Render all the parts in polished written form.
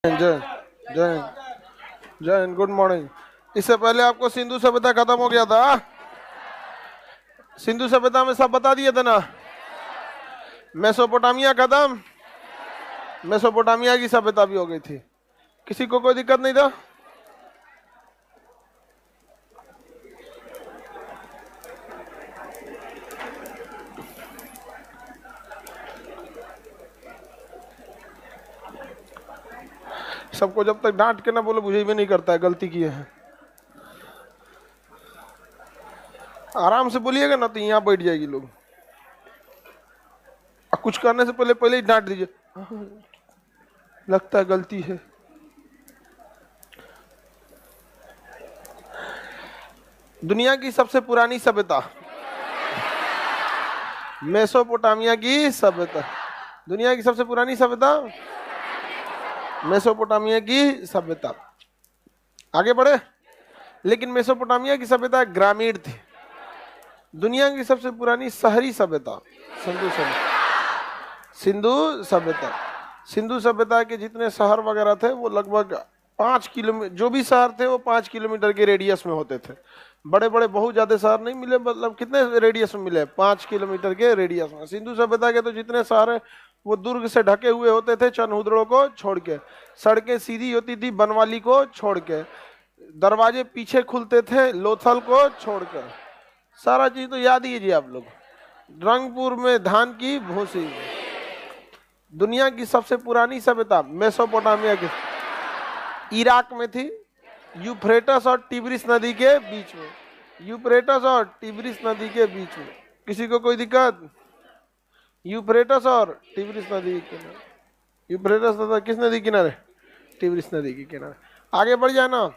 जय जय जय गुड मॉर्निंग। इससे पहले आपको सिंधु सभ्यता खत्म हो गया था। सिंधु सभ्यता में सब बता दिए थे ना। मेसोपोटामिया खत्म, मेसोपोटामिया की सभ्यता भी हो गई थी। किसी को कोई दिक्कत नहीं था। सबको जब तक डांट के ना बोले मुझे भी नहीं करता है, गलती किए हैं। आराम से बोलिएगा ना तो यहाँ बैठ जाएगी लोग। कुछ करने से पहले पहले ही डांट दीजिए, लगता है गलती है। दुनिया की सबसे पुरानी सभ्यता मेसोपोटामिया की सभ्यता। दुनिया की सबसे पुरानी सभ्यता मेसोपोटामिया की सभ्यता। आगे बढ़े। लेकिन मेसोपोटामिया की सभ्यता ग्रामीण थी। दुनिया की सबसे पुरानी शहरी सभ्यता सिंधु सभ्यता। सिंधु सभ्यता, सिंधु सभ्यता के जितने शहर वगैरह थे वो लगभग 5 किलोमीटर, जो भी शहर थे वो 5 किलोमीटर के रेडियस में होते थे। बड़े बड़े बहुत ज्यादा शहर नहीं मिले, मतलब कितने रेडियस में मिले, 5 किलोमीटर के रेडियस में। सिंधु सभ्यता के तो जितने शहर है वो दुर्ग से ढके हुए होते थे, चनहुदड़ों को छोड़ के। सड़कें सीधी होती थी बनवाली को छोड़ के, दरवाजे पीछे खुलते थे लोथल को छोड़कर। सारा चीज तो याद ही है जी आप लोग। रंगपुर में धान की भूसी। दुनिया की सबसे पुरानी सभ्यता मेसोपोटामिया की इराक में थी, यूफ्रेटस और टिग्रिस नदी के बीच में। यूफ्रेटस और टिग्रिस नदी के बीच में। किसी को कोई दिक्कत? यूफ्रेटस और टिग्रिस नदी के किनारे। यूफ्रेटस नदी किस नदी किनारे? टिग्रिस नदी के किनारे। आगे बढ़ जाना।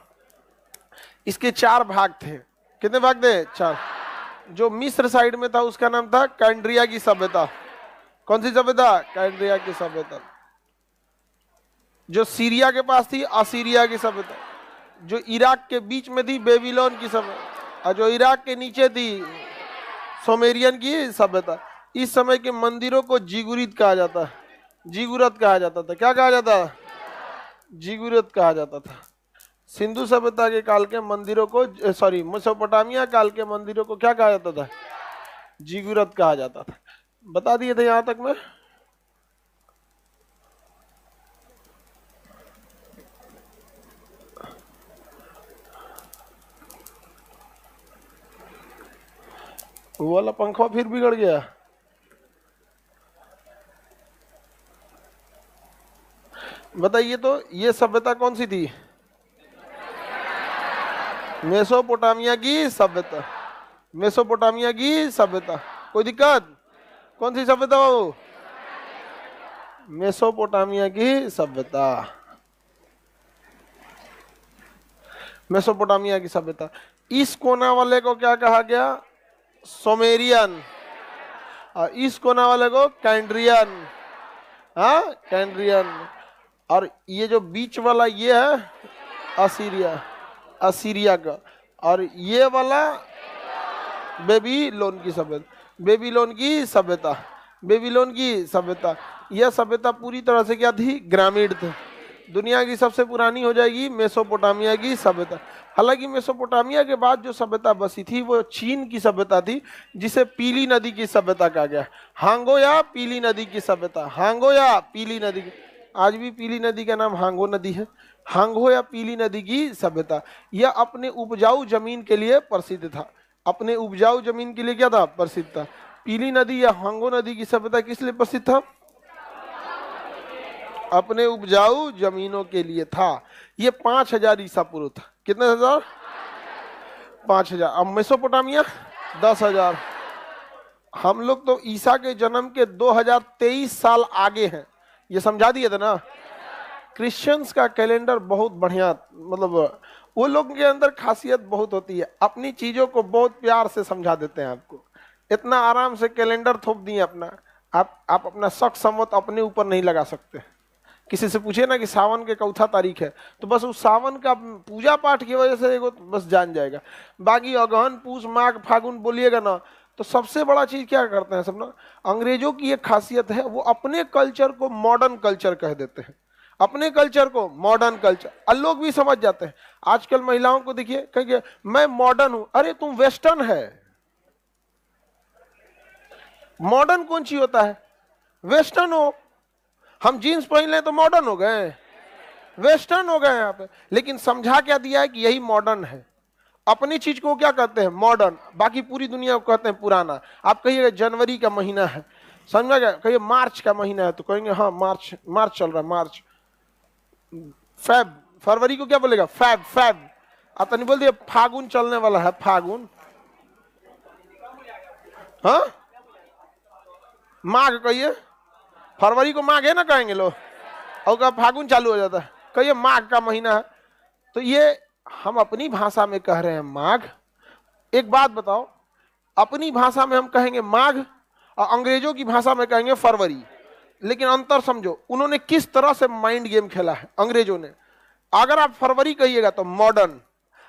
इसके 4 भाग थे। कितने भाग थे? 4। जो मिस्र साइड में था उसका नाम था कैंड्रिया की सभ्यता। कौन सी सभ्यता? कैंड्रिया की सभ्यता। जो सीरिया के पास थी असीरिया की सभ्यता। जो इराक के बीच में थी बेबीलोन की सभ्यता। और जो इराक के नीचे थी सोमेरियन की सभ्यता। इस समय के मंदिरों को जिगुरित कहा जाता है, जिगुरत कहा जाता था। क्या कहा जाता? जिगुरत कहा जाता था। सिंधु सभ्यता के काल के मंदिरों को, सॉरी मेसोपोटामिया काल के मंदिरों को क्या कहा जाता था? जिगुरत कहा जाता था। बता दिए थे यहां तक में। वो वाला पंखा फिर बिगड़ गया। बताइए तो ये सभ्यता कौन सी थी? मेसोपोटामिया की सभ्यता। मेसोपोटामिया की सभ्यता। कोई दिक्कत? कौन सी सभ्यता हो? मेसोपोटामिया की सभ्यता। मेसोपोटामिया की सभ्यता। इस कोना वाले को क्या कहा गया? सोमेरियन। और इस कोना वाले को कैंड्रियन। हाँ, कैंड्रियन। और ये जो बीच वाला ये है असीरिया, असीरिया का। और ये वाला बेबीलोन की सभ्यता। बेबीलोन की सभ्यता। बेबीलोन की सभ्यता। यह सभ्यता पूरी तरह से क्या थी? ग्रामीण थी। दुनिया की सबसे पुरानी हो जाएगी मेसोपोटामिया की सभ्यता। हालांकि मेसोपोटामिया के बाद जो सभ्यता बसी थी वो चीन की सभ्यता थी, जिसे पीली नदी की सभ्यता कहा गया। हांगो या पीली नदी की सभ्यता। हांगो या पीली नदी की। आज भी पीली नदी का नाम हांगो नदी है। हांगो या पीली नदी की सभ्यता। यह अपने उपजाऊ जमीन के लिए प्रसिद्ध था। अपने उपजाऊ जमीन के लिए क्या था? प्रसिद्ध था। पीली नदी या हांगो नदी की सभ्यता किस लिए प्रसिद्ध था? अपने उपजाऊ जमीनों के लिए था। ये 5000 ईसा पूर्व था। कितने हजार? 5000। अब मेसोपोटामिया 10,000। हम लोग तो ईसा के जन्म के 2023 साल आगे हैं। ये समझा दिए थे ना। क्रिश्चियंस का कैलेंडर बहुत बढ़िया, मतलब वो लोग के अंदर खासियत बहुत होती है, अपनी चीजों को बहुत प्यार से समझा देते हैं आपको। इतना आराम से कैलेंडर थोप दिए अपना। आप अपना शक समत अपने ऊपर नहीं लगा सकते। किसी से पूछे ना कि सावन के चौथा तारीख है, तो बस उस सावन का पूजा पाठ की वजह से एगो बस जान जाएगा। बाकी अगहन पूस माघ फागुन बोलिएगा ना तो सबसे बड़ा चीज क्या करते हैं सब ना, अंग्रेजों की एक खासियत है, वो अपने कल्चर को मॉडर्न कल्चर कह देते हैं। अपने कल्चर को मॉडर्न कल्चर, और लोग भी समझ जाते हैं। आजकल महिलाओं को देखिए, कहेंगे मैं मॉडर्न हूं, अरे तुम वेस्टर्न है। मॉडर्न कौन सी होता है? वेस्टर्न हो। हम जीन्स पहन लें तो मॉडर्न हो गए, वेस्टर्न हो गए यहाँ पे। लेकिन समझा क्या दिया है कि यही मॉडर्न है। अपनी चीज को क्या कहते हैं? मॉडर्न। बाकी पूरी दुनिया को कहते हैं पुराना। आप कहिएगा जनवरी का महीना है, समझा गया? कहिए मार्च का महीना है तो कहेंगे हाँ मार्च, मार्च चल रहा है, मार्च। फैब, फरवरी को क्या बोलेगा? Feb, Feb. आता नहीं बोल दिया फागुन चलने वाला है, फागुन। हाँ, माघ कहिए, फरवरी को माघ है ना कहेंगे लोग, और क्या फागुन चालू हो जाता है, कहिए माघ का महीना है। तो ये हम अपनी भाषा में कह रहे हैं माघ। एक बात बताओ, अपनी भाषा में हम कहेंगे माघ और अंग्रेजों की भाषा में कहेंगे फरवरी। लेकिन अंतर समझो, उन्होंने किस तरह से माइंड गेम खेला है अंग्रेजों ने। अगर आप फरवरी कहिएगा तो मॉडर्न,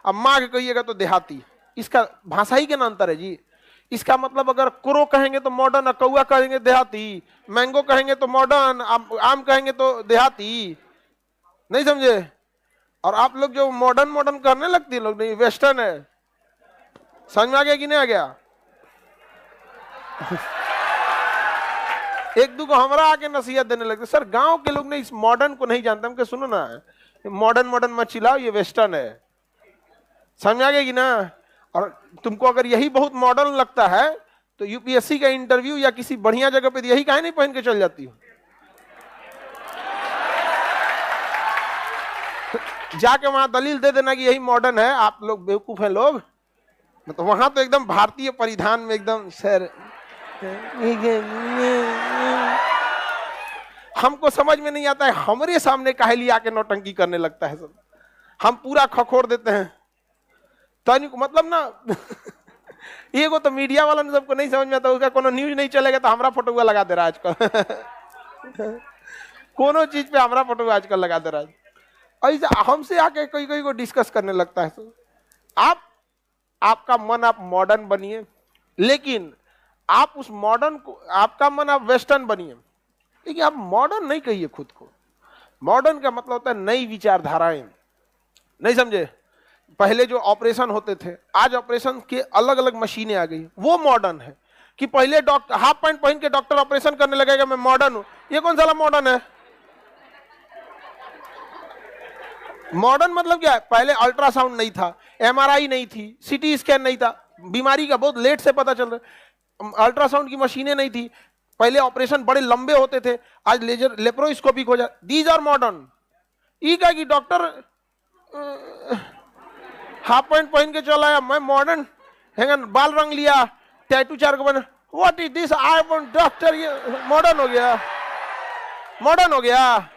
अब माघ कहिएगा तो देहाती। इसका भाषा ही के ना अंतर है जी। इसका मतलब अगर क्रो कहेंगे तो मॉडर्न, कौआ कहेंगे देहाती, मैंगो कहेंगे तो मॉडर्न, आम कहेंगे तो देहाती। नहीं समझे? और आप लोग जो मॉडर्न मॉडर्न करने लगती है लोग, नहीं वेस्टर्न है। समझ में आ गया कि नहीं आ गया? एक दो को हमारा आके नसीहत देने लगते, सर गांव के लोग ने इस मॉडर्न को नहीं जानते। हम क्या, सुनो ना, मॉडर्न मॉडर्न मत चिल्लाओ, ये वेस्टर्न है। समझ आ गया कि ना? और तुमको अगर यही बहुत मॉडर्न लगता है तो यूपीएससी का इंटरव्यू या किसी बढ़िया जगह पे यही काहे नहीं पहन के चल जाती हो? जाके वहां दलील दे देना कि यही मॉडर्न है। आप लोग बेवकूफ हैं लोग। मतलब वहां तो एकदम भारतीय परिधान में एकदम सर, हमको समझ में नहीं आता है हमारे सामने काहे लिए आके नौटंकी करने लगता है सब। हम पूरा खखोर देते हैं तो मतलब ना ये तो मीडिया वाला ने सबको नहीं समझ में आता, उसका कोनो न्यूज नहीं चलेगा तो हमारा फोटो लगा दे रहा है आजकल। कोनो चीज पे हमारा फोटो आजकल लगा दे रहा है। ऐसा हमसे आके कोई कोई को डिस्कस करने लगता है। आपका मन आप मॉडर्न बनिए, लेकिन आप उस मॉडर्न को, आपका मन आप वेस्टर्न बनिए, लेकिन आप मॉडर्न नहीं कहिए खुद को। मॉडर्न का मतलब होता है नई विचारधाराएं। नहीं समझे? पहले जो ऑपरेशन होते थे, आज ऑपरेशन के अलग अलग मशीनें आ गई, वो मॉडर्न है। कि पहले डॉक्टर हाफ पैंट पहन के डॉक्टर ऑपरेशन करने लगेगा, मैं मॉडर्न हूं। ये कौन सा मॉडर्न है? मॉडर्न मतलब क्या है? पहले अल्ट्रासाउंड नहीं था, एमआरआई नहीं थी, सीटी स्कैन नहीं था, बीमारी का बहुत लेट से पता चल रहा। अल्ट्रासाउंड की मशीनें नहीं थी, पहले ऑपरेशन बड़े लंबे होते थे, आज लेजर लेप्रोस्कोपिक हो जाए। These are modern. ई का कि डॉक्टर हाफ पैंट पहन के चला आया, मैं मॉडर्न, हैंगन बाल रंग लिया, टैटू 4 को बना, what is this, I want doctor. ये मॉडर्न हो गया, मॉडर्न हो गया।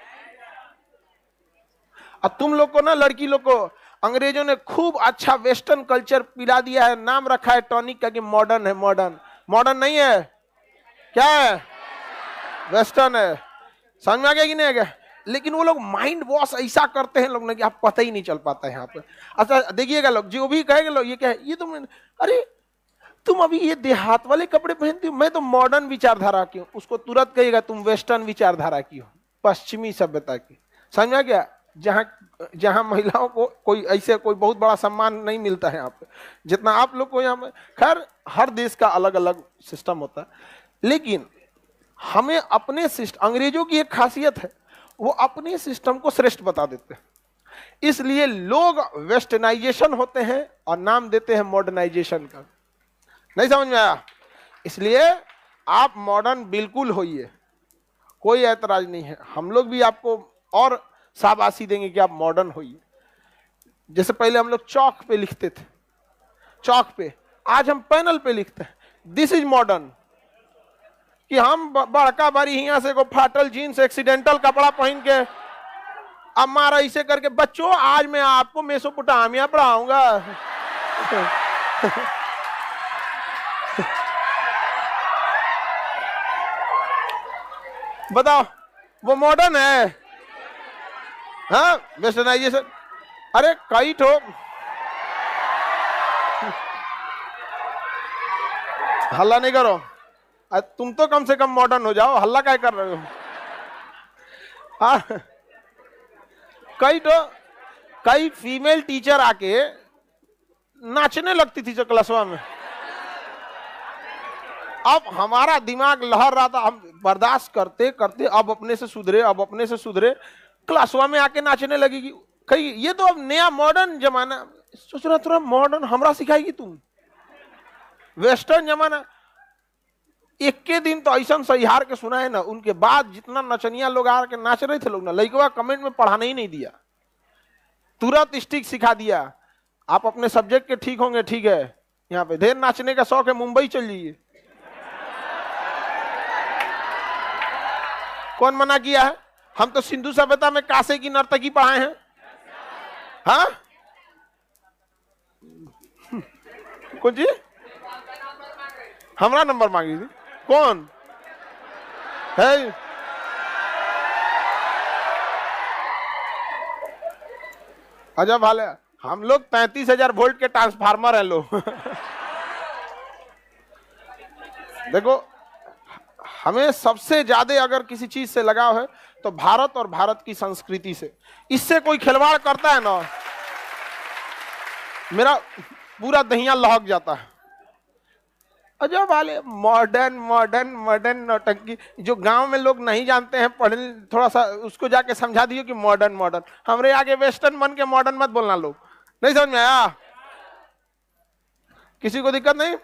अब तुम लोग को ना, लड़की लोग को अंग्रेजों ने खूब अच्छा वेस्टर्न कल्चर पिला दिया है, नाम रखा है टॉनिक का कि मॉडर्न है। मॉडर्न मॉडर्न नहीं है, क्या है? वेस्टर्न है। समझ में आ गया कि नहीं आ गया? लेकिन वो लोग माइंड वॉश ऐसा करते हैं लोग ना कि आप पता ही नहीं चल पाता है यहाँ पे। अच्छा देखिएगा, लोग जो भी कहेंगे लोग, ये क्या है, ये तो अरे तुम अभी ये देहात वाले कपड़े पहनती हो, मैं तो मॉडर्न विचारधारा की हूँ। उसको तुरंत कहिएगा तुम वेस्टर्न विचारधारा की हो, पश्चिमी सभ्यता की। समझ में आ गया? जहां महिलाओं को कोई ऐसे कोई बहुत बड़ा सम्मान नहीं मिलता है यहाँ पे, जितना आप लोग को यहाँ पे। खैर हर देश का अलग अलग सिस्टम होता है, लेकिन हमें अपने सिस्टम, अंग्रेजों की एक खासियत है, वो अपने सिस्टम को श्रेष्ठ बता देते हैं। इसलिए लोग वेस्टर्नाइजेशन होते हैं और नाम देते हैं मॉडर्नाइजेशन का। नहीं समझ में आया? इसलिए आप मॉडर्न बिल्कुल होइए, कोई ऐतराज नहीं है। हम लोग भी आपको और शाबाशी देंगे कि आप मॉडर्न होइए। जैसे पहले हम लोग चौक पे लिखते थे, चौक पे, आज हम पैनल पे लिखते हैं। This is modern. कि हम बड़का बारी हिया से को फाटल जीन्स एक्सीडेंटल कपड़ा पहन के अब मारा इसे करके, बच्चों आज मैं आपको मेसोपोटामिया पढ़ाऊंगा। बताओ वो मॉडर्न है? हाँ, वेस्टर्नाइजेशन। अरे कई ठो हल्ला नहीं करो, तुम तो कम से कम मॉडर्न हो जाओ, हल्ला क्या कर रहे हो? कई फीमेल टीचर आके नाचने लगती थी जो क्लासवा में। अब हमारा दिमाग लहर रहा था, हम बर्दाश्त करते करते अब अपने से सुधरे, क्लासवा में आके नाचने लगेगी। कहीं ये तो अब नया मॉडर्न जमाना, सोच रहा थोड़ा मॉडर्न हमरा सिखाएगी तुम, वेस्टर्न जमाना। एक के दिन तो ऐसा सहिहार के सुना है ना, उनके बाद जितना नचनिया लोग आके नाच रहे थे लोग ना, लड़कवा कमेंट में पढ़ाने ही नहीं दिया, तुरंत स्टिक सिखा दिया। आप अपने सब्जेक्ट के ठीक होंगे, ठीक है, यहाँ पे ढेर नाचने का शौक है, मुंबई चल जाइए। कौन मना किया है? हम तो सिंधु सभ्यता में कासे की नर्तकी पढ़ाए हैं। हाँ कौन जी? हमारा नंबर मांगी थी, कौन है? अजब हाल है, हम लोग 35,000 वोल्ट के ट्रांसफार्मर हैं लोग। देखो, हमें सबसे ज्यादा अगर किसी चीज से लगाव है तो भारत और भारत की संस्कृति से। इससे कोई खिलवाड़ करता है ना, मेरा पूरा दहिया लहक जाता है। अजब वाले मॉडर्न नौटंकी, जो गांव में लोग नहीं जानते हैं पढ़े, थोड़ा सा उसको जाके समझा दियो कि मॉडर्न। हमरे आगे वेस्टर्न बन के मॉडर्न मत बोलना, लोग नहीं समझ में आया? किसी को दिक्कत नहीं?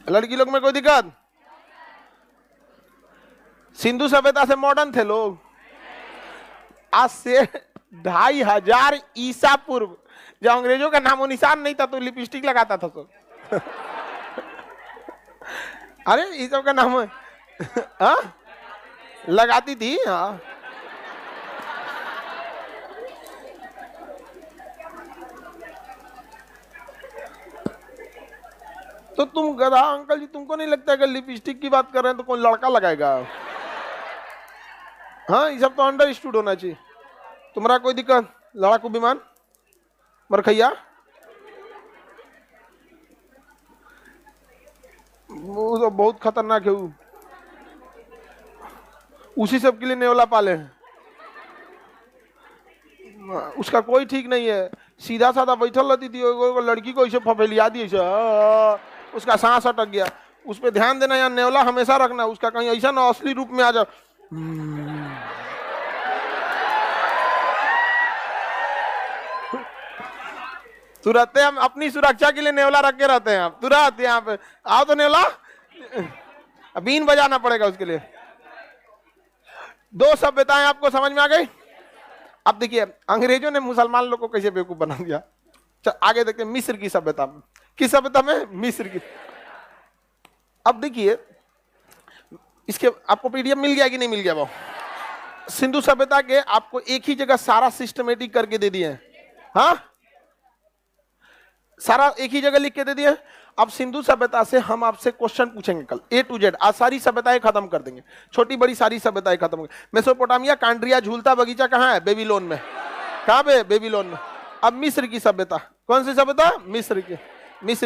लड़की लोग में कोई दिक्कत? सिंधु सभ्यता से मॉडर्न थे लोग। आज से 2500 ईसा पूर्व जब अंग्रेजों का नामो निशान नहीं था तो लिपस्टिक लगाता था सब। अरे ये सब का नाम है हाँ? लगाती थी। हाँ तो तुम गधा अंकल जी, तुमको नहीं लगता अगर लिपस्टिक की बात कर रहे हैं तो कोई लड़का लगाएगा? हाँ ये सब तो अंडरस्टूड होना चाहिए। तुम्हारा कोई दिक्कत? लड़ाकू विमान मरखैया वो तो बहुत खतरनाक है, उसी सब के लिए नेवला पाले हैं। उसका कोई ठीक नहीं है, सीधा साधा बैठल रहती थी, लड़की को ऐसे फफेलिया दी, उसका सांस अटक गया। उस पर ध्यान देना, यार नेवला हमेशा रखना, उसका कहीं ऐसा ना असली रूप में आ जाओ। तुरंत हम अपनी सुरक्षा के लिए नेवला रख के रहते हैं। आप तुरंत यहाँ पे आओ तो नेवला बीन बजाना पड़ेगा उसके लिए। दो सभ्यताएं आपको समझ में आ गई? अब देखिए अंग्रेजों ने मुसलमान लोग को कैसे बेवकूफ बना दिया। चल आगे देखते हैं मिस्र की सभ्यता में। किस सभ्यता में? मिस्र की। अब देखिए इसके आपको पीडीएफ मिल गया कि नहीं मिल गया? वो सिंधु सभ्यता के आपको एक ही जगह सारा सिस्टमेटिक करके दे दिए हैं। हाँ सारा एक ही जगह लिख के दे दिए। अब सिंधु सभ्यता से हम आपसे क्वेश्चन पूछेंगे कल A to Z। आज सारी सभ्यताएं खत्म कर देंगे, छोटी बड़ी सारी सभ्यताएं खत्म कर। मेसोपोटामिया, कांड्रिया, झूलता बगीचा कहाँ है? बेबीलोन में। कहाँ पे? बेबीलोन में। अब मिस्र की सभ्यता, कौन सी सभ्यता? मिस्र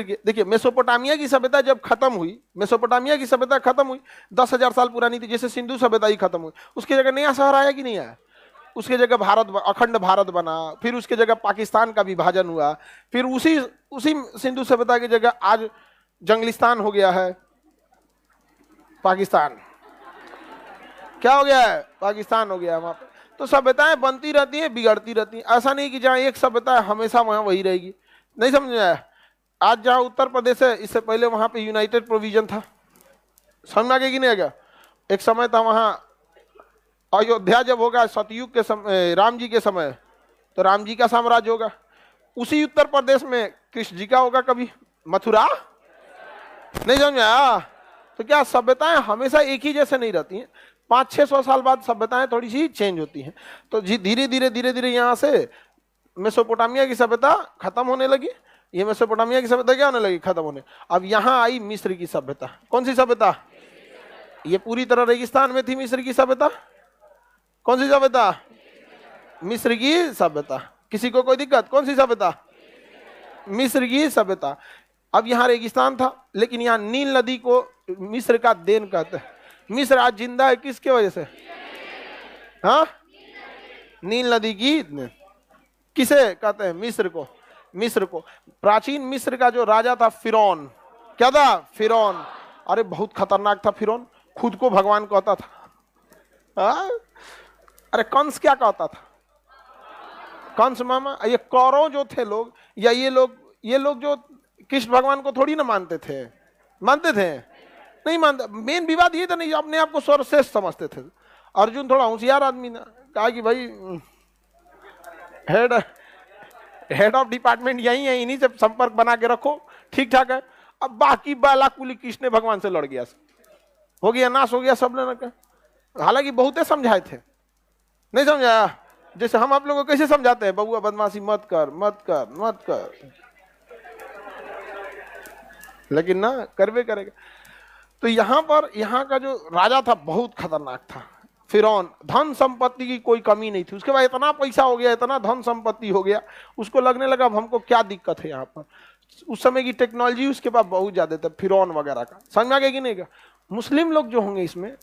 की। देखिए मेसोपोटामिया की सभ्यता जब खत्म हुई, मेसोपोटामिया की सभ्यता खत्म हुई 10,000 साल पुरानी थी, जैसे सिंधु सभ्यता ही खत्म हुई। उसकी जगह नया शहर आया कि नहीं आया? उसके जगह भारत, अखंड भारत बना। फिर उसके जगह पाकिस्तान का विभाजन हुआ। फिर उसी सिंधु सभ्यता की जगह आज जंगलिस्तान हो गया है, पाकिस्तान। क्या हो गया है? पाकिस्तान हो गया वहां पे। तो सभ्यताएं बनती रहती हैं, बिगड़ती रहती हैं। ऐसा नहीं कि जहाँ एक सभ्यता है हमेशा वहां वही रहेगी। नहीं समझ में आया? आज जहाँ उत्तर प्रदेश है, इससे पहले वहां पे यूनाइटेड प्रोविजन था। समझ में आ गया कि नहीं आ गया? एक समय था वहां अयोध्या जब होगा सतयुग के समय, राम जी के समय, तो राम जी का साम्राज्य होगा। उसी उत्तर प्रदेश में कृष्ण जी का होगा कभी, मथुरा। नहीं समझ में आया? तो क्या सभ्यताएं हमेशा एक ही जैसे नहीं रहती हैं। 500-600 साल बाद सभ्यताएं थोड़ी सी चेंज होती हैं। तो धीरे धीरे यहाँ से मेसोपोटामिया की सभ्यता खत्म होने लगी। ये मेसोपोटामिया की सभ्यता क्या होने लगी? खत्म होने। अब यहाँ आई मिस्र की सभ्यता। कौन सी सभ्यता? ये पूरी तरह रेगिस्तान में थी मिस्र की सभ्यता। कौन सी सभ्यता? मिस्र की सभ्यता। किसी को कोई दिक्कत? कौन सी सभ्यता? मिस्र की सभ्यता। अब यहाँ रेगिस्तान था, लेकिन यहाँ नील नदी को मिस्र का देन कहते हैं। मिस्र आज जिंदा है किसके वजह से? हाँ, नील नदी की, किसे कहते हैं? मिस्र को। मिस्र को, प्राचीन मिस्र का जो राजा था फिरौन, क्या था? फिरौन। अरे बहुत खतरनाक था फिरौन, खुद को भगवान कहता था। हाँ? अरे कंस क्या कहता था? कंस मामा, ये कौरव जो थे लोग, या ये लोग जो कृष्ण भगवान को थोड़ी ना मानते थे। मानते थे? नहीं मानते। मेन विवाद ये था, नहीं अपने आप को सर्वश्रेष्ठ समझते थे। अर्जुन थोड़ा होशियार आदमी ना, कहा कि भाई हेड हेड ऑफ डिपार्टमेंट यही है, इन्हीं से संपर्क बना के रखो, ठीक ठाक है। अब बाकी बाला कुली कृष्ण भगवान से लड़ गया, हो गया नाश हो गया सब ने। हालांकि बहुते समझाए थे, नहीं समझाया। जैसे हम आप लोगों को कैसे समझाते हैं, बबुआ बदमाशी मत कर मत कर मत कर, लेकिन ना करवे करेगा। तो यहां पर यहाँ का जो राजा था बहुत खतरनाक था फिरौन। धन संपत्ति की कोई कमी नहीं थी। उसके बाद इतना पैसा हो गया, इतना धन संपत्ति हो गया, उसको लगने लगा अब हमको क्या दिक्कत है यहाँ पर। उस समय की टेक्नोलॉजी उसके पास बहुत ज्यादा था, फिरौन वगैरह का। समझ में आ गया कि नहीं? मुस्लिम लोग जो होंगे इसमें,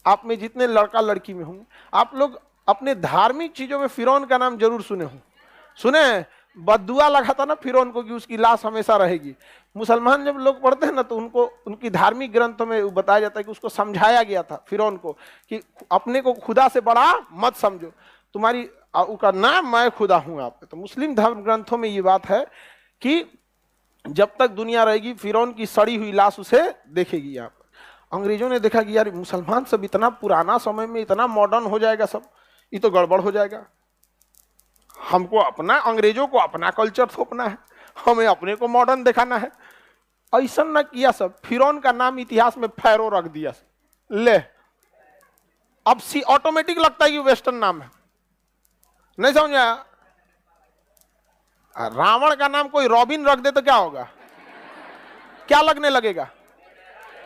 आप में जितने लड़का लड़की में होंगे, आप लोग अपने धार्मिक चीजों में फिरौन का नाम जरूर सुने हो। सुने? बद्दुआ लगा था ना फिरौन को कि उसकी लाश हमेशा रहेगी। मुसलमान जब लोग पढ़ते हैं ना, तो उनको उनकी धार्मिक ग्रंथों में बताया जाता है कि उसको समझाया गया था फिरौन को कि अपने को खुदा से बड़ा मत समझो, तुम्हारी उसका नाम मैं खुदा हूं आप। तो मुस्लिम धर्म ग्रंथों में ये बात है कि जब तक दुनिया रहेगी फिरौन की सड़ी हुई लाश उसे देखेगी। यहाँ पर अंग्रेजों ने देखा कि यार मुसलमान सब इतना पुराना समय में इतना मॉडर्न हो जाएगा, सब ये तो गड़बड़ हो जाएगा। हमको अपना, अंग्रेजों को अपना कल्चर थोपना है, हमें अपने को मॉडर्न दिखाना है। ऐसा ना किया सब, फिरौन का नाम इतिहास में फैरो रख दिया। ले अब सी ऑटोमेटिक लगता है कि वेस्टर्न नाम है। नहीं समझा? रावण का नाम कोई रॉबिन रख दे तो क्या होगा? क्या लगने लगेगा?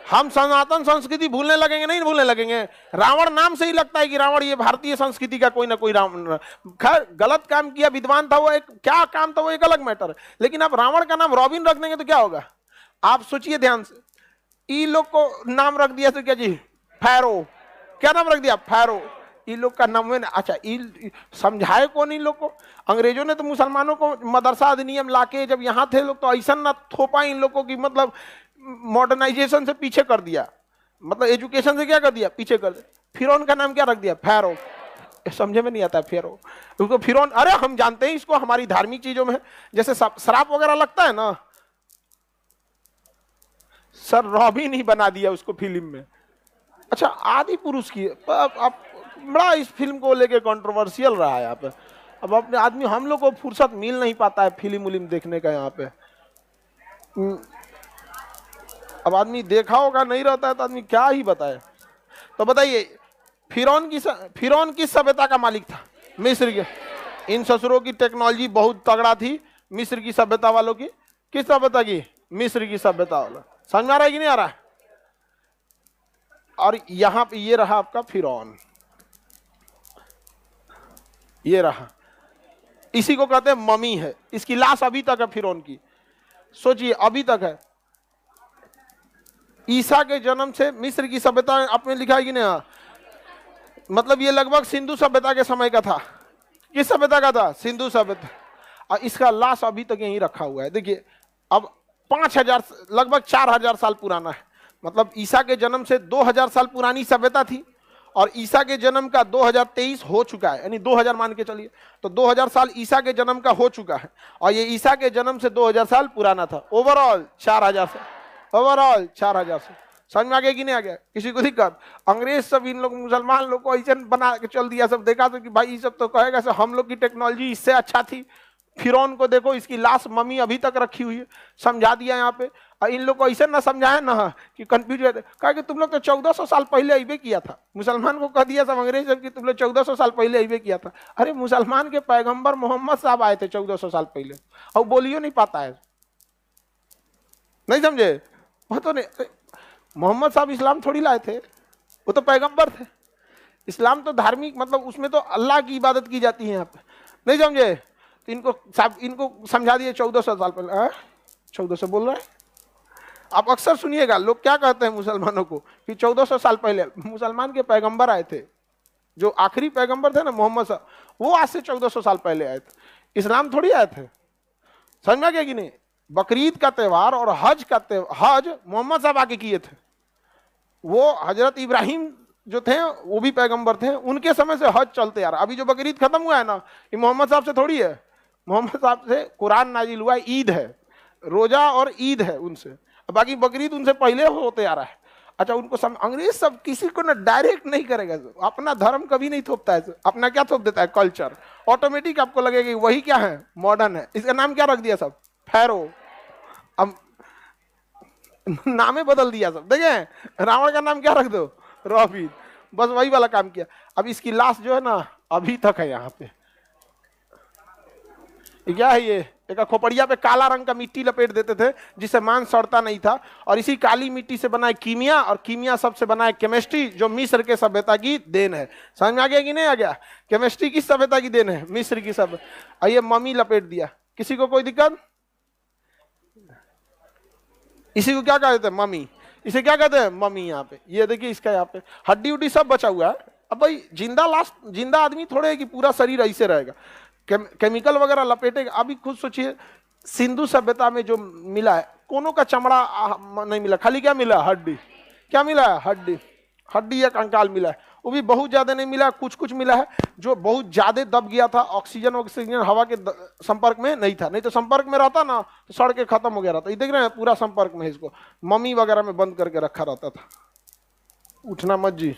हम सनातन संस्कृति भूलने लगेंगे? नहीं भूलने लगेंगे। रावण नाम से ही लगता है कि रावण ये भारतीय संस्कृति का कोई ना कोई रावण। खैर गलत काम किया, विद्वान था वो, एक क्या काम था वो एक अलग मैटर है। लेकिन आप रावण का नाम रॉबिन रख देंगे तो क्या होगा? आप सोचिए ध्यान से। ई लोग को नाम रख दिया तो क्या जी? फैरो। क्या नाम रख दिया? फैरो। इन लोग का नाम है ना। अच्छा, समझाए कौन इन लोग को? अंग्रेजों ने तो मुसलमानों को मदरसा अधिनियम लाके जब यहाँ थे लोग, तो ऐसा ना थोपा इन लोगों की, मतलब मॉडर्नाइजेशन से पीछे कर दिया, मतलब एजुकेशन से क्या कर दिया? पीछे कर दिया। फिरौन का नाम क्या रख दिया? फैरो। समझे में नहीं आता है फिरौन, क्योंकि फिरौन, अरे हम जानते हैं इसको हमारी धार्मिक चीजों में, जैसे श्राप वगैरह लगता है ना, सर रॉबिन ही बना दिया उसको फिल्म में। अच्छा, आदि पुरुष की अब बड़ा इस फिल्म को लेके कंट्रोवर्शियल रहा है यहाँ पे। अब अपने आदमी, हम लोग को फुर्सत मिल नहीं पाता है फिल्म उलिम देखने का यहाँ पे। अब आदमी देखा होगा, नहीं रहता है तो आदमी क्या ही बताए। तो बताइए, फिरौन किस सभ्यता का मालिक था? मिस्र के। इन ससुरों की टेक्नोलॉजी बहुत तगड़ा थी मिस्र की सभ्यता वालों की। किस सभ्यता की? मिस्र की सभ्यता वाला। समझ में आ रहा है कि नहीं आ रहा है? और यहां पे ये रहा आपका फिरौन, ये रहा, इसी को कहते हैं ममी है। इसकी लाश अभी तक है फिरौन की, सोचिए अभी तक है। ईसा के जन्म से मिस्र की सभ्यता आपने लिखा है कि नहीं? मतलब ये लगभग सिंधु सभ्यता के समय का था। किस सभ्यता का था? सिंधु सभ्यता। और इसका लाश अभी तक यहीं रखा हुआ है। देखिए अब 5000 लगभग 4000 साल पुराना है। मतलब ईसा के जन्म से 2000 साल पुरानी सभ्यता थी, और ईसा के जन्म का 2023 हो चुका है, यानी 2000 मान के चलिए, तो 2000 साल ईसा के जन्म का हो चुका है, और ये ईसा के जन्म से 2000 साल पुराना था। ओवरऑल 4000 साल, ओवरऑल 4000 साल। समझ में आ गया कि नहीं आ गया? किसी को दिक्कत? अंग्रेज सब इन लोग मुसलमान लोग को ऐसे बना के चल दिया, सब देखा तो कि भाई ये सब तो कहेगा सब हम लोग की टेक्नोलॉजी इससे अच्छा थी। फिरौन को देखो, इसकी लाश मम्मी अभी तक रखी हुई है, समझा दिया यहाँ पे। और इन लोग को ऐसे ना समझाया ना कि कंफ्यूज रहते, कहा कि तुम लोग तो 1400 साल पहले अइबे किया था। मुसलमान को कह दिया सब अंग्रेज सब कि तुम लोग 1400 साल पहले अइबे किया था। अरे मुसलमान के पैगंबर मोहम्मद साहब आए थे 1400 साल पहले, और बोलियो नहीं पाता है। नहीं समझे? वो तो नहीं, मोहम्मद साहब इस्लाम थोड़ी लाए थे, वो तो पैगंबर थे। इस्लाम तो धार्मिक, मतलब उसमें तो अल्लाह की इबादत की जाती है यहाँ पे। नहीं समझे? तो इनको समझा दिए 1400 साल पहले। 1400 बोल रहे हैं आप? अक्सर सुनिएगा लोग क्या कहते हैं मुसलमानों को कि 1400 साल पहले मुसलमान के पैगंबर आए थे। जो आखिरी पैगंबर थे ना मोहम्मद साहब, वो आज से 1400 साल पहले आए थे, इस्लाम थोड़ी आए थे। समझ में आ गया कि नहीं? बकरीद का त्यौहार और हज का हज मोहम्मद साहब आके किए थे। वो हजरत इब्राहिम जो थे वो भी पैगंबर थे, उनके समय से हज चलते आ रहा। अभी जो बकरीद खत्म हुआ है ना, ये मोहम्मद साहब से थोड़ी है, मोहम्मद साहब से कुरान नाजिल हुआ, ईद है, रोजा और ईद है उनसे, बाकी बकरीद उनसे पहले होते आ रहा है। अच्छा, उनको अंग्रेज सब किसी को ना डायरेक्ट नहीं करेगा, अपना धर्म कभी नहीं थोपता है, अपना क्या थोप देता है, कल्चर। ऑटोमेटिक आपको लगेगा कि वही क्या है, मॉडर्न है। इसका नाम क्या रख दिया सब, फैरो, अब नामे बदल दिया सब। देखें रावण का नाम क्या रख दो, रॉबिन, बस वही वाला काम किया। अब इसकी लाश जो है ना अभी तक है यहाँ पे। क्या है ये, एक खोपड़िया पे काला रंग का मिट्टी लपेट देते थे जिससे मांस सड़ता नहीं था, और इसी काली मिट्टी से बनाए कीमिया, और कीमिया सबसे बनाए केमिस्ट्री, जो मिस्र के सभ्यता की देन है। समझ में आ गया कि नहीं आ गया? केमिस्ट्री किस सभ्यता की देन है, मिस्र की सब। और ये मम्मी लपेट दिया। किसी को कोई दिक्कत? इसी को क्या कहते हैं, मम्मी। इसे क्या कहते हैं, मम्मी। यहाँ पे ये देखिए, इसका यहाँ पे हड्डी उड्डी सब बचा हुआ है। अब भाई जिंदा लाश, जिंदा आदमी थोड़े है कि पूरा शरीर ऐसे रहेगा, केमिकल वगैरह लपेटेगा। अभी खुद सोचिए, सिंधु सभ्यता में जो मिला है, कोनों का चमड़ा नहीं मिला, खाली क्या मिला, हड्डी। क्या मिला है, हड्डी, हड्डी या कंकाल मिला है, वो भी बहुत ज्यादा नहीं मिला, कुछ कुछ मिला है जो बहुत ज्यादा दब गया था, ऑक्सीजन हवा के संपर्क में नहीं था, नहीं तो संपर्क में रहता ना तो सड़ के खत्म हो गया रहता। ये देख रहे हैं, पूरा संपर्क में है, इसको मम्मी वगैरह में बंद करके रखा रहता था। उठना मत जी,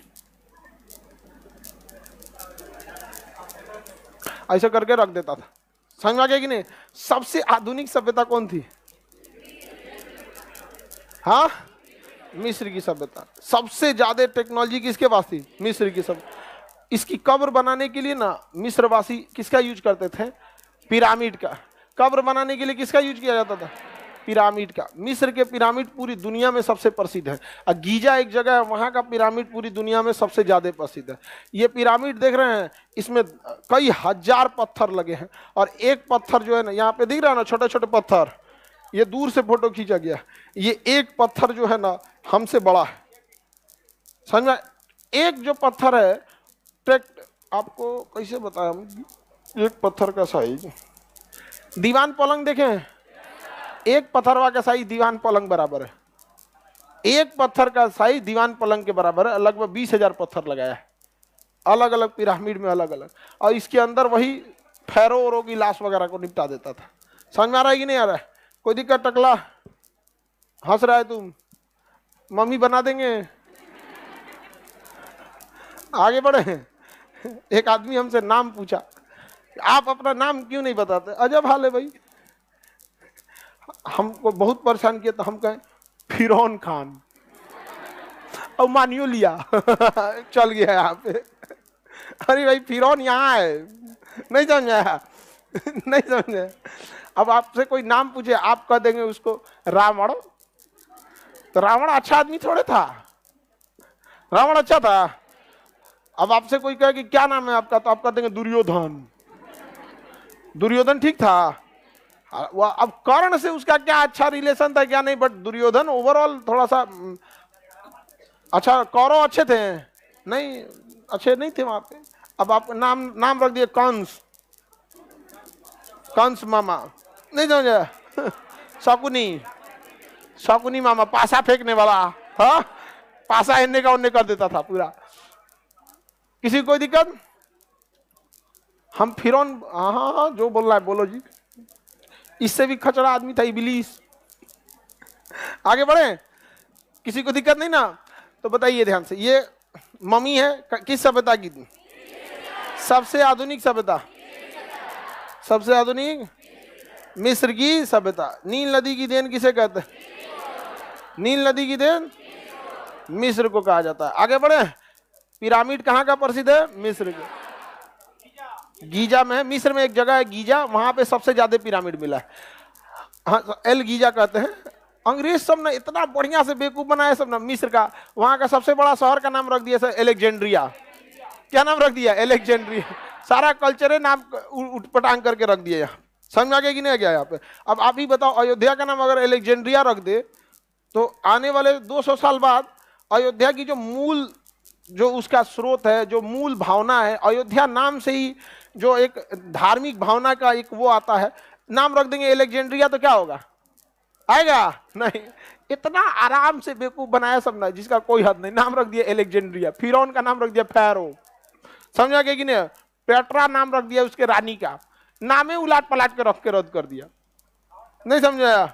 ऐसा करके रख देता था। समझ में आ गया कि नहीं? सबसे आधुनिक सभ्यता कौन थी? हाँ, मिस्र की सभ्यता। सबसे ज्यादा टेक्नोलॉजी किसके पास थी? मिस्र की सभ्यता। इसकी कब्र बनाने के लिए ना मिस्रवासी किसका यूज करते थे? पिरामिड का। कब्र बनाने के लिए किसका यूज किया जाता था? पिरामिड का। मिस्र के पिरामिड पूरी दुनिया में सबसे प्रसिद्ध है, और गीजा एक जगह है, वहां का पिरामिड पूरी दुनिया में सबसे ज्यादा प्रसिद्ध है। ये पिरामिड देख रहे हैं, इसमें कई हजार पत्थर लगे हैं, और एक पत्थर जो है ना, यहाँ पे दिख रहा है ना, छोटे छोटे पत्थर, ये दूर से फोटो खींचा गया। ये एक पत्थर जो है ना हमसे बड़ा है। समझ में? एक जो पत्थर है, आपको कैसे बताया, एक पत्थर का साइज, दीवान पलंग देखें, एक पत्थरवा का साइज दीवान पलंग बराबर है। एक पत्थर का साइज दीवान पलंग के बराबर है। लगभग 20,000 पत्थर लगाया है, अलग अलग पिरामिड में, अलग अलग। और इसके अंदर वही फैरो की लाश वगैरह को निपटा देता था। समझ में आ रहा है कि नहीं आ रहा है? कोई दिक्कत? टकला हंस रहा है तुम, मम्मी बना देंगे। आगे बढ़े। एक आदमी हमसे नाम पूछा, आप अपना नाम क्यों नहीं बताते? अजब हाल है भाई, हमको बहुत परेशान किया, तो हम कहें फिरौन खान, और मानियो लिया। चल गया यहाँ पे। अरे भाई, फिरौन यहाँ है, नहीं समझा? नहीं समझे? अब आपसे कोई नाम पूछे, आप कह देंगे उसको रावण, तो रावण अच्छा आदमी थोड़े था, रावण अच्छा था। अब आपसे कोई कहे कि क्या नाम है आपका, तो आप कह देंगे दुर्योधन। दुर्योधन ठीक था, अब कर्ण से उसका क्या अच्छा रिलेशन था क्या नहीं, बट दुर्योधन ओवरऑल थोड़ा सा अच्छा। कौरव अच्छे थे नहीं, अच्छे नहीं थे वहां पे। अब आप नाम रख दिए कंस, कंस मामा, नहीं समझे? शकुनी, शकुनी मामा, पासा फेंकने वाला, हाँ, पासा इन्ने का उन्ने कर देता था पूरा। किसी कोई दिक्कत? हम फिरौन, हाँ जो बोल रहा है बोलो जी। इससे भी खचड़ा आदमी था इबलीस। आगे बढ़े, किसी को दिक्कत नहीं ना? तो बताइए ध्यान से, ये मम्मी है किस सभ्यता की? सबसे आधुनिक सभ्यता, सबसे आधुनिक मिस्र की सभ्यता। नील नदी की देन किसे कहते हैं? नील नदी की देन मिस्र को कहा जाता है। आगे बढ़े, पिरामिड कहाँ का प्रसिद्ध है? मिस्र के, गीजा में। मिस्र में एक जगह है गीजा, वहां पे सबसे ज्यादा पिरामिड मिला है। हाँ, एल गीजा कहते हैं। अंग्रेज सब ने इतना बढ़िया से बेवकूफ बनाया सब ना मिस्र का। वहां का सबसे बड़ा शहर का नाम रख दिया सर एलेक्जेंड्रिया। क्या नाम रख दिया? एलेक्जेंड्रिया। सारा कल्चर नाम उठपटांग करके रख दिया। यहाँ समझ में आ गया कि नहीं आ गया? यहाँ पे अब आप ही बताओ, अयोध्या का नाम अगर एलेक्जेंड्रिया रख दे तो आने वाले 200 साल बाद अयोध्या की जो मूल जो उसका स्रोत है, जो मूल भावना है, अयोध्या नाम से ही जो एक धार्मिक भावना का एक वो आता है। नाम रख देंगे एलेक्जेंड्रिया तो क्या होगा, आएगा नहीं। इतना आराम से बेवकूफ बनाया सब ना, जिसका कोई हद नहीं। नाम रख दिया एलेक्जेंड्रिया, फिरौन का नाम रख दिया फैरो, समझा कि नहीं। पेट्रा नाम रख दिया उसके रानी का, नामे उलाट पलाट के रख के रद्द कर दिया, नहीं समझाया।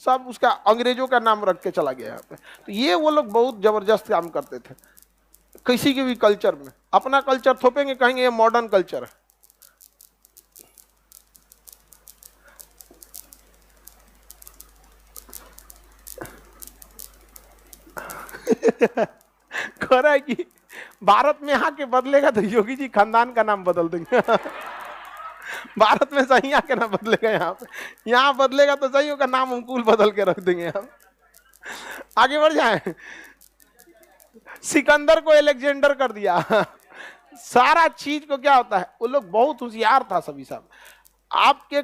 सब उसका अंग्रेजों का नाम रख के चला गया यहाँ पे। तो ये वो लोग बहुत जबरदस्त काम करते थे किसी के भी कल्चर में। अपना कल्चर थोपेंगे, कहेंगे ये मॉडर्न कल्चर है। कह रहा है कि भारत में आके बदलेगा तो योगी जी खानदान का नाम बदल देंगे। भारत में सही आके ना बदलेगा, यहाँ बदलेगा तो सही का नाम अंकुल बदल के रख देंगे हम। आगे बढ़ जाए। सिकंदर को एलेक्जेंडर कर दिया। सारा चीज को क्या होता है, वो लोग बहुत होशियार था सभी सब। आपके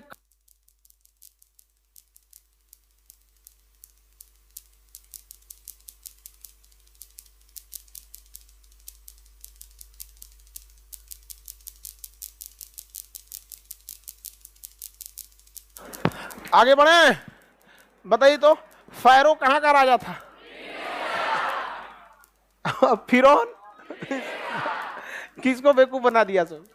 आगे बढ़े, बताइए तो फैरो कहां का राजा था? फिरौन। किसको बेवकूफ बना दिया सब?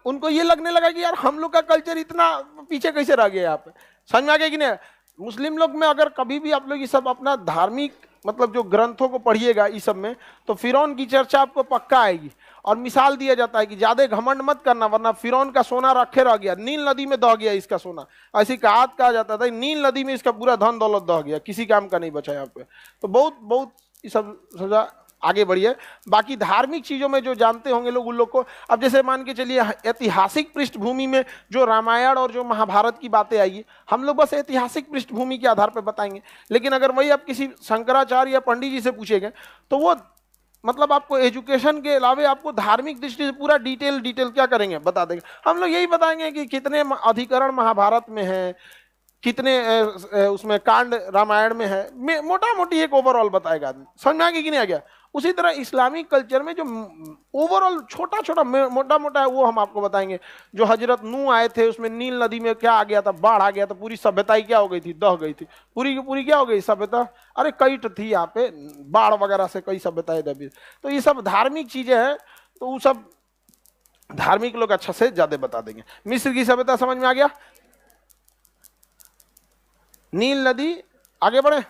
उनको ये लगने लगा कि यार हम लोग का कल्चर इतना पीछे कैसे रह गया यहाँ पे। समझ में आ गया कि नहीं? मुस्लिम लोग में अगर कभी भी आप लोग ये सब अपना धार्मिक मतलब जो ग्रंथों को पढ़िएगा इस सब में, तो फिरौन की चर्चा आपको पक्का आएगी। और मिसाल दिया जाता है कि ज्यादा घमंड मत करना, वरना फिरौन का सोना रखे रह गया, नील नदी में दह गया इसका सोना, ऐसी कहा जाता था। नील नदी में इसका पूरा धन दौलत दह गया, किसी काम का नहीं बचा यहाँ पे। तो बहुत बहुत ये सब सजा आगे बढ़िए। बाकी धार्मिक चीजों में जो जानते होंगे लोग, उन लोग को अब जैसे मान के चलिए ऐतिहासिक पृष्ठभूमि में जो रामायण और जो महाभारत की बातें आएगी, हम लोग बस ऐतिहासिक पृष्ठभूमि के आधार पर बताएंगे। लेकिन अगर वही आप किसी शंकराचार्य या पंडित जी से पूछेंगे तो वो मतलब आपको एजुकेशन के अलावे आपको धार्मिक दृष्टि से पूरा डिटेल क्या करेंगे, बता देंगे। हम लोग यही बताएंगे कि कितने अधिकरण महाभारत में है, कितने उसमें कांड रामायण में है, मोटा मोटी एक ओवरऑल बताएगा आदमी। समझ में आ गया कि नहीं आ गया? उसी तरह इस्लामिक कल्चर में जो ओवरऑल छोटा छोटा मोटा मोटा है वो हम आपको बताएंगे। जो हजरत नूह आए थे, उसमें नील नदी में क्या आ गया था, बाढ़ आ गया था, पूरी सभ्यता ही क्या हो गई थी, दह गई थी पूरी की पूरी। क्या हो गई सभ्यता? अरे कई थी यहाँ पे, बाढ़ वगैरह से कई सभ्यताएं दबी। तो ये सब धार्मिक चीजें हैं, तो वो सब धार्मिक लोग अच्छा से ज्यादा बता देंगे। मिस्र की सभ्यता समझ में आ गया? नील नदी, आगे बढ़े।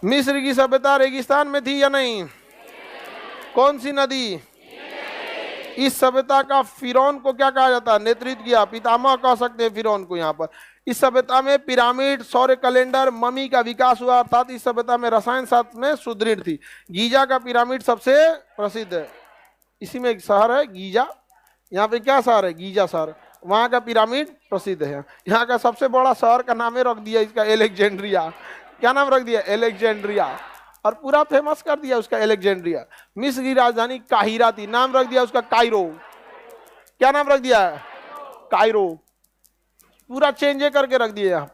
मिस्र की सभ्यता रेगिस्तान में थी या नहीं? कौन सी नदी? इस सभ्यता का फिरौन को क्या कहा जाता है? नेतृत्व किया, पितामह कह सकते हैं फिरौन को। यहाँ पर इस सभ्यता में पिरामिड, सौर्य कैलेंडर, ममी का विकास हुआ, अर्थात इस सभ्यता में रसायन शास्त्र में सुदृढ़ थी। गीजा का पिरामिड सबसे प्रसिद्ध है। इसी में एक शहर है गीजा, यहाँ पे क्या शहर है? गीजा शहर। वहां का पिरामिड प्रसिद्ध है। यहाँ का सबसे बड़ा शहर का नाम रख दिया इसका एलेक्जेंड्रिया। क्या नाम रख दिया? एलेक्जेंड्रिया। और पूरा फेमस कर दिया उसका एलेक्जेंड्रिया। मिस्र की राजधानी काहिरा थी, नाम रख दिया उसका कायरो। क्या नाम रख दिया? कायरो। पूरा चेंज करके रख दिया। यहाँ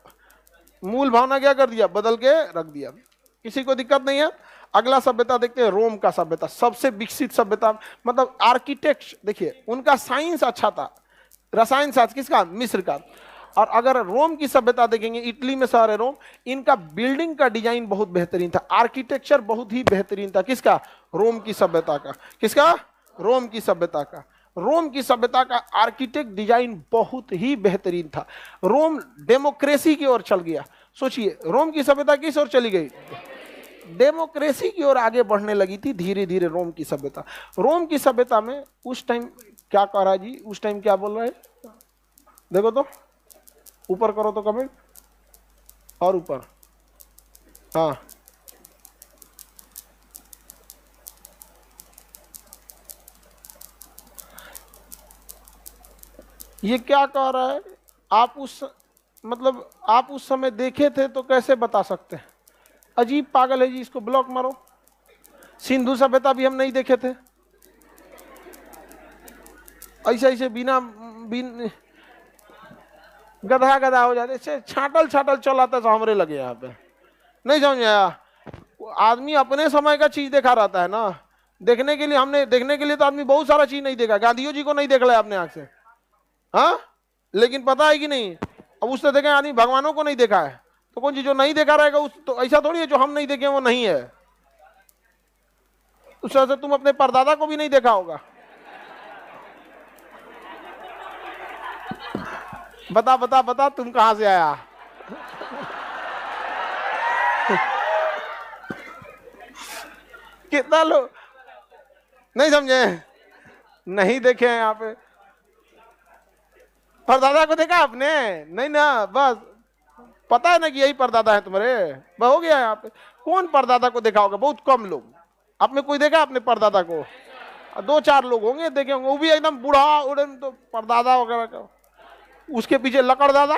मूल भावना क्या कर दिया? बदल के रख दिया। किसी को दिक्कत नहीं है? अगला सभ्यता देखते हैं, रोम का सभ्यता। सबसे विकसित सभ्यता, मतलब आर्किटेक्ट देखिए, उनका साइंस अच्छा था। रसायन शास्त्र किसका? मिस्र का। और अगर रोम की सभ्यता देखेंगे, इटली में शहर है रोम, इनका बिल्डिंग का डिजाइन बहुत बेहतरीन था, आर्किटेक्चर बहुत ही बेहतरीन था। किसका? रोम की सभ्यता का। किसका? रोम की सभ्यता का। रोम की सभ्यता का आर्किटेक्ट डिजाइन बहुत ही बेहतरीन था। रोम डेमोक्रेसी की ओर चल गया। सोचिए, रोम की सभ्यता किस ओर चली गई? डेमोक्रेसी की ओर आगे बढ़ने लगी थी धीरे धीरे रोम की सभ्यता। रोम की सभ्यता में उस टाइम क्या कह रहा है जी? उस टाइम क्या बोल रहा है? देखो तो, ऊपर करो तो कमेंट, और ऊपर। हाँ, ये क्या कह रहा है? आप उस मतलब आप उस समय देखे थे तो कैसे बता सकते हैं? अजीब पागल है जी, इसको ब्लॉक मारो। सिंधु सभ्यता भी हम नहीं देखे थे। ऐसे ऐसे बिना गधा गधा हो जाते, छाटल छाटल चलाता तो हमरे लगे यहाँ पे। नहीं समझ आया? आदमी अपने समय का चीज देखा रहता है ना, देखने के लिए हमने, देखने के लिए तो आदमी बहुत सारा चीज नहीं देखा। गांधी जी को नहीं देख लिया अपने आंख से, हाँ, लेकिन पता है कि नहीं, अब उससे देखे आदमी भगवानों को नहीं देखा है, तो कौन चीज जो नहीं देखा रहेगा उस, तो ऐसा थोड़ी है जो हम नहीं देखे वो नहीं है। उस तरह से तुम अपने परदादा को भी नहीं देखा होगा। बता बता बता, तुम कहां से आया? कितना लोग नहीं समझे, नहीं देखे हैं यहाँ पे। परदादा को देखा आपने? नहीं ना, बस पता है ना कि यही परदादा है तुम्हारे, बस हो गया। यहाँ पे कौन परदादा को देखा होगा? बहुत कम लोग। आप में कोई देखा अपने परदादा को? 2-4 लोग होंगे देखे होंगे, वो भी एकदम बूढ़ा उड़े तो परदादा वगैरह का। उसके पीछे लकड़ दादा,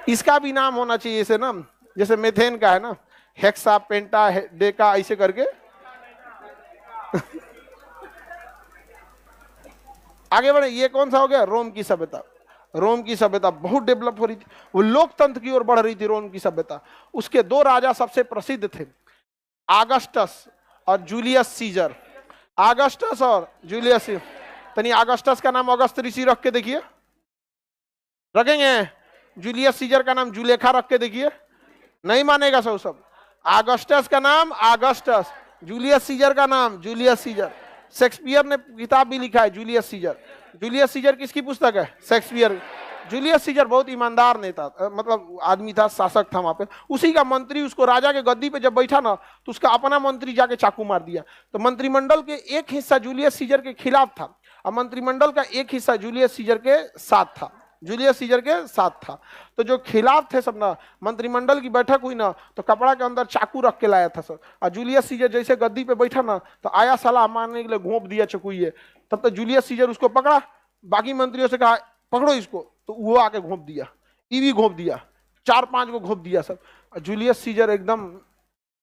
इसका भी नाम होना चाहिए ऐसे ना, जैसे मेथेन का है ना, हेक्सा पेंटा डेका ऐसे करके। आगे बढ़े, ये कौन सा हो गया? रोम की सभ्यता। रोम की सभ्यता बहुत डेवलप हो रही थी, वो लोकतंत्र की ओर बढ़ रही थी रोम की सभ्यता। उसके 2 राजा सबसे प्रसिद्ध थे, आगस्टस और जूलियस सीजर। आगस्टस और जूलियस। तनी आगस्टस का नाम अगस्त ऋषि रख के देखिए, रखेंगे? जूलियस सीजर का नाम जुलेखा रख के देखिए, नहीं मानेगा सब। आगस्टस का नाम आगस्टस, जूलियस सीजर का नाम जूलियस सीजर। शेक्सपियर ने किताब भी लिखा है जूलियस सीजर। जूलियस सीजर किसकी पुस्तक है? शेक्सपियर। जूलियस सीजर बहुत ईमानदार नेता, मतलब आदमी था, शासक था वहां पे। उसी का मंत्री उसको राजा के गद्दी पे जब बैठा ना, तो उसका अपना मंत्री जाके चाकू मार दिया। तो मंत्रिमंडल के एक हिस्सा जूलियस सीजर के खिलाफ था और मंत्रिमंडल का एक हिस्सा जूलियस सीजर के साथ था। जूलियस सीजर के साथ था। तो जो खिलाफ थे सब ना, मंत्रिमंडल की बैठक हुई ना, तो कपड़ा के अंदर चाकू रख के लाया था सब। और जूलियस सीजर जैसे गद्दी पे बैठा ना, तो आया सलाह मारने के लिए घोंप दिया चकुइये। तब तो जूलियस सीजर उसको पकड़ा, बाकी मंत्रियों से कहा पकड़ो इसको, तो वो आके घोंप दिया, ये भी घोंप दिया, 4-5 को घोंप दिया सब। जूलियस सीजर एकदम,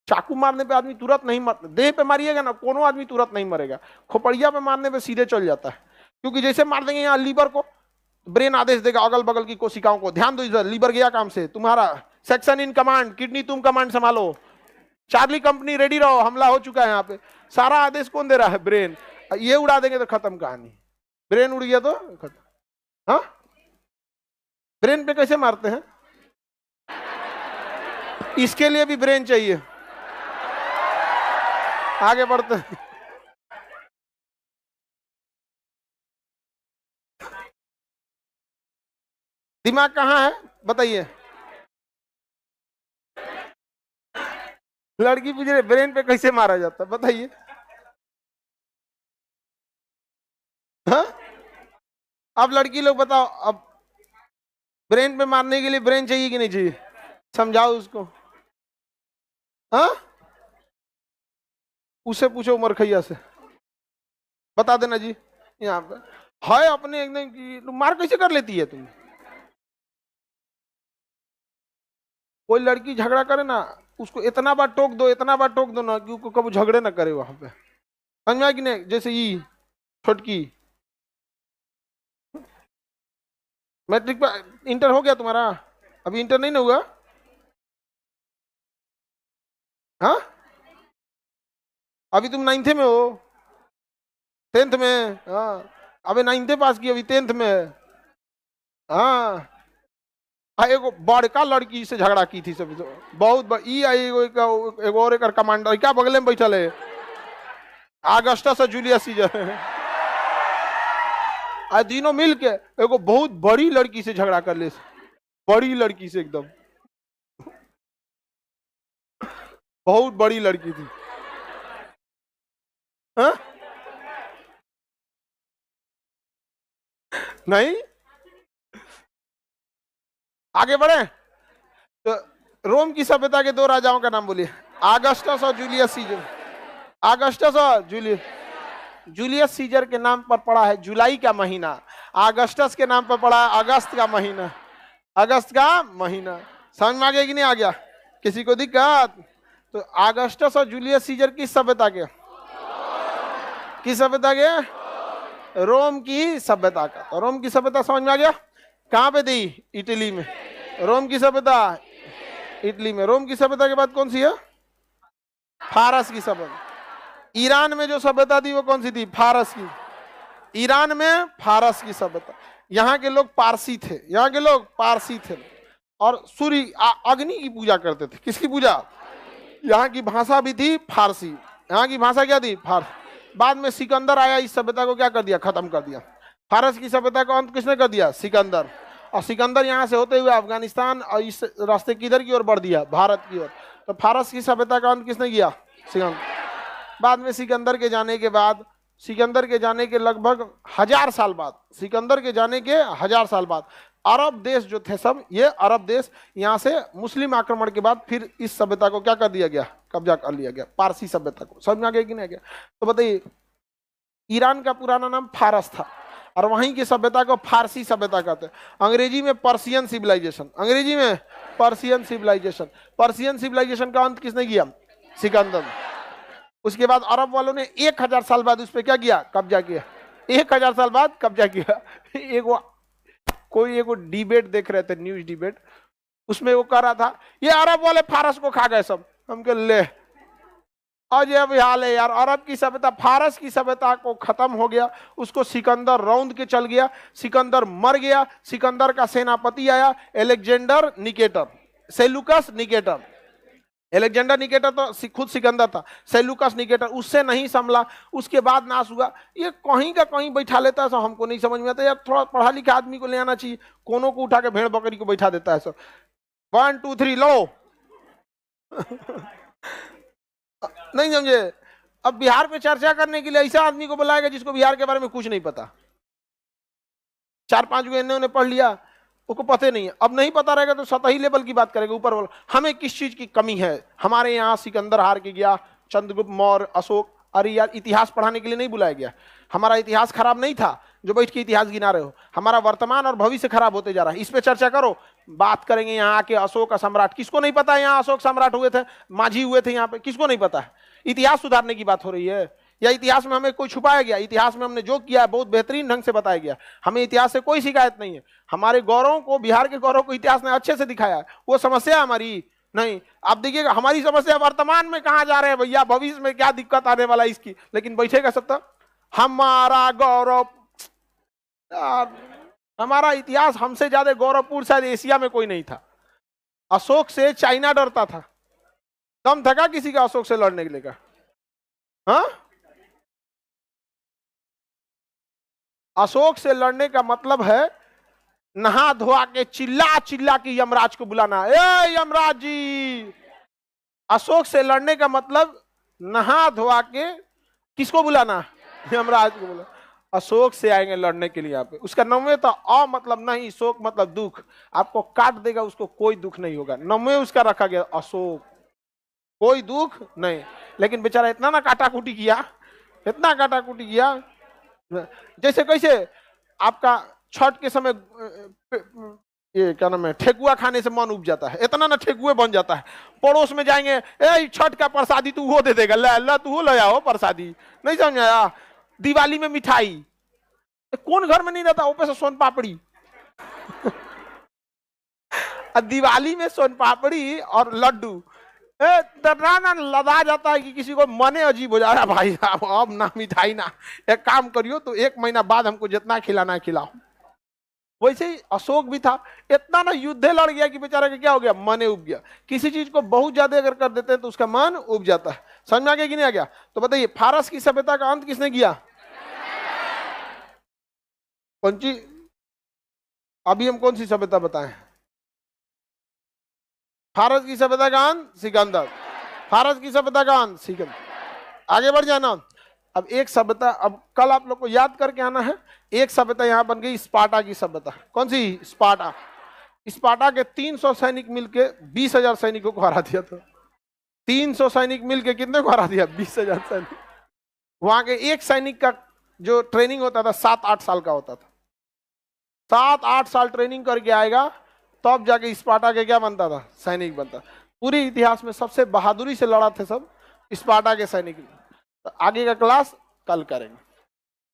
चाकू मारने पे आदमी तुरंत नहीं मर, देह पे मारिएगा ना कोनो आदमी तुरंत नहीं मरेगा, खोपड़िया पे मारने पे सीधे चल जाता है। क्योंकि जैसे मार देंगे यहाँ लीवर को, ब्रेन आदेश देगा अगल बगल की कोशिकाओं को, ध्यान दो इधर, लीवर गया काम से, तुम्हारा सेक्शन इन कमांड, किडनी तुम कमांड संभालो, चार्ली कंपनी रेडी रहो, हमला हो चुका है यहाँ पे। सारा आदेश कौन दे रहा है? ब्रेन। ये उड़ा देंगे तो खत्म कहानी। ब्रेन उड़ गया तो खत्म। हाँ, ब्रेन पे कैसे मारते हैं? इसके लिए भी ब्रेन चाहिए। आगे बढ़ते हैं। दिमाग कहाँ है बताइए? लड़की पूछ रही ब्रेन पे कैसे मारा जाता है, बताइए। हाँ, अब लड़की लोग बताओ, अब ब्रेन पे मारने के लिए ब्रेन चाहिए कि नहीं चाहिए? समझाओ उसको। हाँ, उससे पूछो उमर खैया से, बता देना जी। यहाँ पे है अपने एकदम की, मार कैसे कर लेती है तुम? कोई लड़की झगड़ा करे ना, उसको इतना बार टोक दो, इतना बार टोक दो ना कि उसको कभी झगड़े ना करे वहां पे, समझ में आया कि नहीं? जैसे ये छोटकी, मैट्रिक पर इंटर हो गया तुम्हारा? अभी इंटर नहीं ना हुआ? हाँ, अभी तुम 9th में हो, 10th में? हाँ, अभी 9th पास की, अभी 10th में है। हाँ, एगो बड़का लड़की से झगड़ा की थी सब, बहुत एगो और एक कमांडर क्या बगले में बैठल है, आगस्टस और जूलियस सीजर, आज तीनों मिल के एगो बहुत बड़ी लड़की से झगड़ा कर ले, बड़ी लड़की से, एकदम बहुत बड़ी लड़की थी। हाँ? नहीं, आगे बढ़े तो रोम की सभ्यता के 2 राजाओं का नाम बोलिए, आगस्टस और जूलियस सीजर। आगस्टस और जूलियस सीजर के नाम पर पड़ा है जुलाई का महीना, अगस्टस के नाम पर पड़ा है अगस्त का महीना, अगस्त का महीना। समझ में आ गया कि नहीं आ गया? किसी को दिक्कत? तो अगस्टस और जूलियस सीजर किस सभ्यता के? किस सभ्यता के? रोम की सभ्यता का। तो रोम की सभ्यता समझ में आ गया? कहां पे थी? इटली में। रोम की सभ्यता इटली में। रोम की सभ्यता के बाद कौन सी है? फारस की सभ्यता। ईरान में जो सभ्यता थी वो कौन सी थी? फारस की। ईरान में फारस की सभ्यता। यहाँ के लोग पारसी थे, यहाँ के लोग पारसी थे और सूर्य अग्नि की पूजा करते थे। किसकी पूजा? यहाँ की भाषा भी थी फारसी। यहाँ की भाषा क्या थी? फारसी। बाद में सिकंदर आया, इस सभ्यता को क्या कर दिया? खत्म कर दिया। फारस की सभ्यता का अंत किसने कर दिया? सिकंदर। और सिकंदर यहाँ से होते हुए अफगानिस्तान और इस रास्ते किधर की ओर बढ़ दिया? भारत की ओर। तो फारस की सभ्यता का अंत किसने किया? सिकंदर। बाद में सिकंदर के जाने के बाद, सिकंदर के जाने के लगभग 1000 साल बाद, सिकंदर के जाने के 1000 साल बाद अरब देश जो थे सब, ये अरब देश यहाँ से मुस्लिम आक्रमण के बाद फिर इस सभ्यता को क्या कर दिया गया? कब्जा कर लिया गया, पारसी सभ्यता को। समझ में आ गया कि नहीं आ गया? तो बताइए, ईरान का पुराना नाम फारस था और वहीं की सभ्यता को फारसी सभ्यता कहते हैं। अंग्रेजी में पर्शियन सिविलाइजेशन, अंग्रेजी में पर्शियन सिविलाइजेशन। पर्शियन सिविलाइजेशन का अंत किसने किया? सिकंदर। उसके बाद अरब वालों ने 1000 साल बाद उस पर क्या किया? कब्जा किया। 1000 साल बाद कब्जा किया। कोई एक डिबेट देख रहे थे, न्यूज डिबेट, उसमें वो कह रहा था ये अरब वाले फारस को खा गए सब। हम कह ले, आज ये भी हाल है यार, अरब की सभ्यता फारस की सभ्यता को खत्म हो गया, उसको सिकंदर रौंद के चल गया। सिकंदर मर गया। सिकंदर का सेनापति आया Alexander Nicator, Seleucus Nicator. Alexander Nicator तो खुद सिकंदर था, सेलुकस निकेटर उससे नहीं संभला, उसके बाद नाश हुआ। ये कहीं का कहीं बैठा लेता है सब, हमको नहीं समझ में आता यार। थोड़ा पढ़ा लिखा आदमी को ले आना चाहिए, कोनों को उठा के भेड़ बकरी को बैठा देता है सब। 1 2 3 लो। नहीं समझे? अब बिहार पे चर्चा करने के लिए ऐसा आदमी को बुलाएगा जिसको बिहार के बारे में कुछ नहीं पता। 4-5 गो इन्होंने पढ़ लिया, उसको पता नहीं है। अब नहीं पता रहेगा तो सतही लेवल की बात करेगा, ऊपर वाला। हमें किस चीज की कमी है? हमारे यहाँ सिकंदर हार के गया, चंद्रगुप्त मौर्य, अशोक। अरे यार, इतिहास पढ़ाने के लिए नहीं बुलाया गया। हमारा इतिहास खराब नहीं था जो बैठ के इतिहास गिना रहे हो। हमारा वर्तमान और भविष्य खराब होते जा रहा है, इस पे चर्चा करो। बात करेंगे यहाँ आके अशोक सम्राट। किसको नहीं पता यहाँ अशोक सम्राट हुए थे, माझी हुए थे यहाँ पे? किसको नहीं पता है? इतिहास सुधारने की बात हो रही है या इतिहास में हमें कोई छुपाया गया? इतिहास में हमने जो किया है बहुत बेहतरीन ढंग से बताया गया। हमें इतिहास से कोई शिकायत नहीं है। हमारे गौरव को, बिहार के गौरव को इतिहास ने अच्छे से दिखाया है। वो समस्या हमारी नहीं। आप देखिएगा हमारी समस्या वर्तमान में कहां जा रहे हैं भैया, भविष्य में क्या दिक्कत आने वाला है इसकी। लेकिन बैठेगा सब तक हमारा गौरव, हमारा इतिहास हमसे ज्यादा गौरवपूर्ण शायद एशिया में कोई नहीं था। अशोक से चाइना डरता था। दम था क्या किसी का अशोक से लड़ने के लिए का? हाँ, अशोक से लड़ने का मतलब है नहा धोआ के चिल्ला चिल्ला के यमराज को बुलाना, ए यमराज जी। अशोक से लड़ने का मतलब नहा धोआ के किसको बुलाना? यमराज को बुलाना। अशोक से आएंगे लड़ने के लिए यहाँ पे। उसका नौवे तो अ मतलब नहीं, शोक मतलब दुख। आपको काट देगा, उसको कोई दुख नहीं होगा। नौवे उसका रखा गया अशोक, कोई दुख नहीं। लेकिन बेचारा इतना ना काटाकुटी किया, इतना काटाकुटी किया। जैसे कैसे आपका छठ के समय ये क्या नाम है, ठेकुआ खाने से मन उब जाता है, इतना ना ठेकुए बन जाता है। पड़ोस में जाएंगे, ए छठ का प्रसादी तू वो दे देगा, ला तू वो ले आओ प्रसादी। नहीं समझ आया? दिवाली में मिठाई, कौन घर में नहीं रहता ऊपर से सोन पापड़ी। दिवाली में सोन पापड़ी और लड्डू ना लदा जाता है कि किसी को मने अजीब हो जा रहा है। भाई अब ना मिठाई ना, एक काम करियो तो 1 महीना बाद हमको जितना खिलाना है खिलाओ। वैसे ही अशोक भी था, इतना ना युद्ध लड़ गया कि बेचारा का क्या हो गया, मन उब गया। किसी चीज को बहुत ज्यादा अगर कर देते हैं तो उसका मन उब जाता है। समझ में आ गया कि नहीं आ गया? तो बताइए फारस की सभ्यता का अंत किसने किया? कौन सी? अभी हम कौन सी सभ्यता बताएं? फारस की सभ्यता का अंत सिकंदर। फारस की सभ्यता का अंत सिकंदर। आगे बढ़ जाना। अब एक सभ्यता, अब कल आप लोग को याद करके आना है। एक सभ्यता यहां बन गई स्पार्टा की सभ्यता। कौन सी? स्पार्टा। स्पार्टा के 300 सैनिक मिलके 20,000 सैनिकों को हरा दिया था। 300 सैनिक मिलके कितने को हरा दिया? 20,000 सैनिक। वहां के एक सैनिक का जो ट्रेनिंग होता था 7-8 साल का होता था। 7-8 साल ट्रेनिंग करके आएगा तब जाके स्पार्टा के क्या बनता था? सैनिक बनता। पूरे इतिहास में सबसे बहादुरी से लड़ा थे सब स्पार्टा के सैनिक। तो आगे का क्लास कल करेंगे।